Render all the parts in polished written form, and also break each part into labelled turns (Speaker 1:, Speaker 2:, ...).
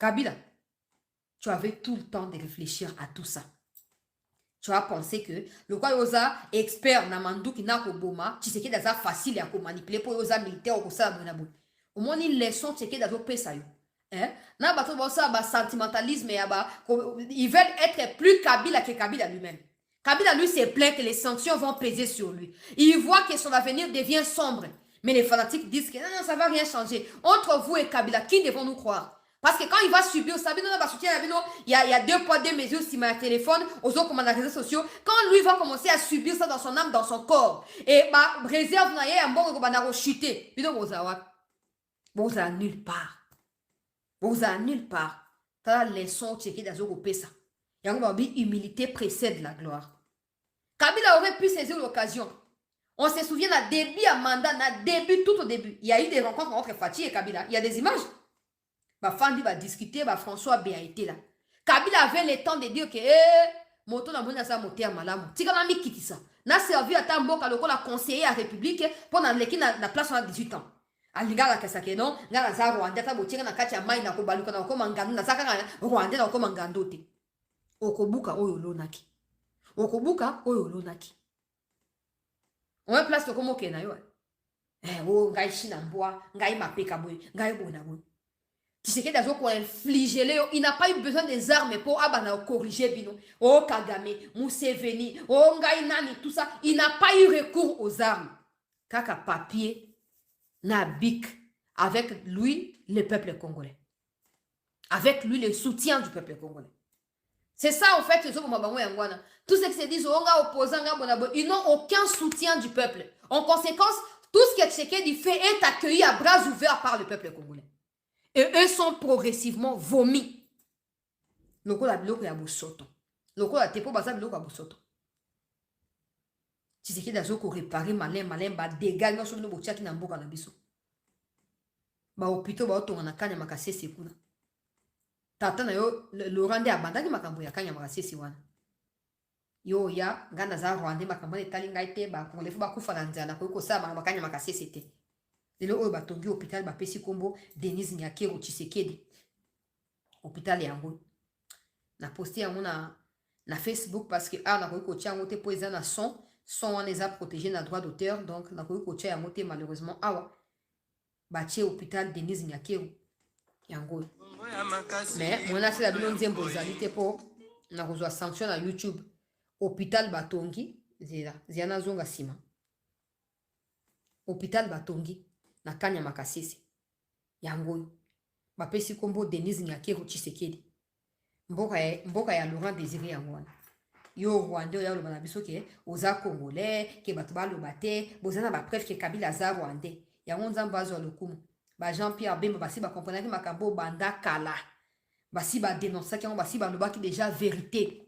Speaker 1: Kabila, tu avais tout le temps de réfléchir à tout ça. Tu as pensé que le quoi yosa expert namandu qui n'a pas boma, tu sais que c'est facile à manipuler pour yosa militaire ou ça bonabo. Au moins une leçon tu sais que dans au ça yo. Hein? Na bato bossa ba sentimentalisme et ba ils veulent être plus Kabila que Kabila lui-même. Kabila lui se plaint que les sanctions vont peser sur lui. Il voit que son avenir devient sombre. Mais les fanatiques disent que non, non, ça ne va rien changer. Entre vous et Kabila, qui devons-nous croire? Parce que quand il va subir, il y a 2 poids 2 mesures sur mon téléphone, aux autres comme dans les réseaux sociaux. Quand lui va commencer à subir ça dans son âme, dans son corps, et ma réserve n'a un bon va chuter. Vous à nulle part. Vous à nulle part. T'as la leçon checké dans le pesa. Et on va dire humilité précède la gloire. Kabila aurait pu saisir l'occasion. On se souvient à début à mandat, tout au début. Il y a eu des rencontres entre Fatih et Kabila. Il y a des images. Fandi va discuter, François a été là. Kabila avait le temps de dire que moto na mona sa moteur malamu. Tika na mi kiti ça. Na servi à Tamboka loko la conseiller à République pendant leki na place on a 18 ans. Alingala kasake non, ngala za Rwanda ta botinga na kati ya mai na kobaluka na ko mangando na saka Rwanda na ko mangando te. Okobuka oyo lonaki. Okobuka oyo lonaki. On est place comme okena yo. Oh ngai shina mboa, ngai mapeka boy, ngai bona boy. Tu sais que dans qu'on inflige il n'a pas eu besoin des armes pour corriger bino. Oh Kagame, Museveni, oh ngai nani tout ça, il n'a pas eu recours aux armes. Kaka papier na bic avec lui le peuple congolais. Avec lui le soutien du peuple congolais. C'est ça en fait les autres. Tous ceux qui se disent ils n'ont aucun soutien du peuple. En conséquence, tout ce que Tshisekedi fait est accueilli à bras ouverts par le peuple congolais. Et eux sont progressivement vomis. Loko la biloko ya bosoto. Loko la tepo baza biloko ya bosoto. Tshisekedi azoko réparer malin ba dégâts no sono botiaki na mboka na biso. Ba hôpitaux ba otonga na kanya makasese kuna. Tata na yo Laurent de abandaki makambo ya kanya makasese wana. Yo ya ngana za Rwanda makambo etali ngai te ba kongolefu ba kufa na nzala ko sa makanya makasese te. Lelo oyo batongi hôpital bapesi kombo Denise Nyakero Tshisekedi. Hôpital yango. Na poste yango na Facebook parce que na koki kotia yango te po eza na son wana eza protégé na droit d'auteur donc na koki kotia yango te malheureusement awa batie hôpital Denise Nyakero yango. Mais mona sila bino nzembo ezali te po na kozwa sanction na YouTube. Hôpital batongi zia zonga sima. Hôpital batongi na kanya makasese yango bapesi kombo Denise Nyakero Tshisekedi mboka ya Laurent Désiré yango yo Rwanda ya loba na biso ke oza congolais ke bato baloba te bozana ba preuve ke Kabila za Rwandais yango nzambo azwa lokumu ba Jean-Pierre Bemba basi ba comprendre makambo banda kala basi ba dénoncer yango basi ba loba ki déjà vérité.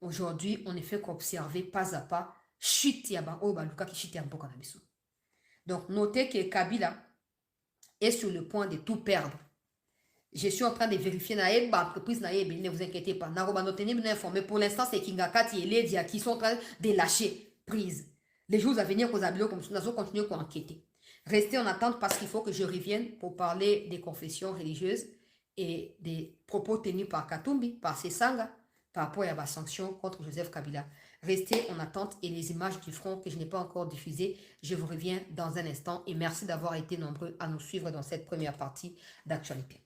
Speaker 1: Aujourd'hui on ne fait qu'observer pas à pas chute ya ba o ba luka ki chute ya mboka na biso. Donc, notez que Kabila est sur le point de tout perdre. Je suis en train de vérifier l'entreprise, ne vous inquiétez pas. Pour l'instant, c'est Kingakati et Ledia qui sont en train de lâcher prise. Les jours à venir, nous allons continuer à enquêter. Restez en attente parce qu'il faut que je revienne pour parler des confessions religieuses et des propos tenus par Katumbi, par Sesanga, par rapport à la sanction contre Joseph Kabila. Restez en attente et les images du front que je n'ai pas encore diffusées, je vous reviens dans un instant et merci d'avoir été nombreux à nous suivre dans cette première partie d'actualité.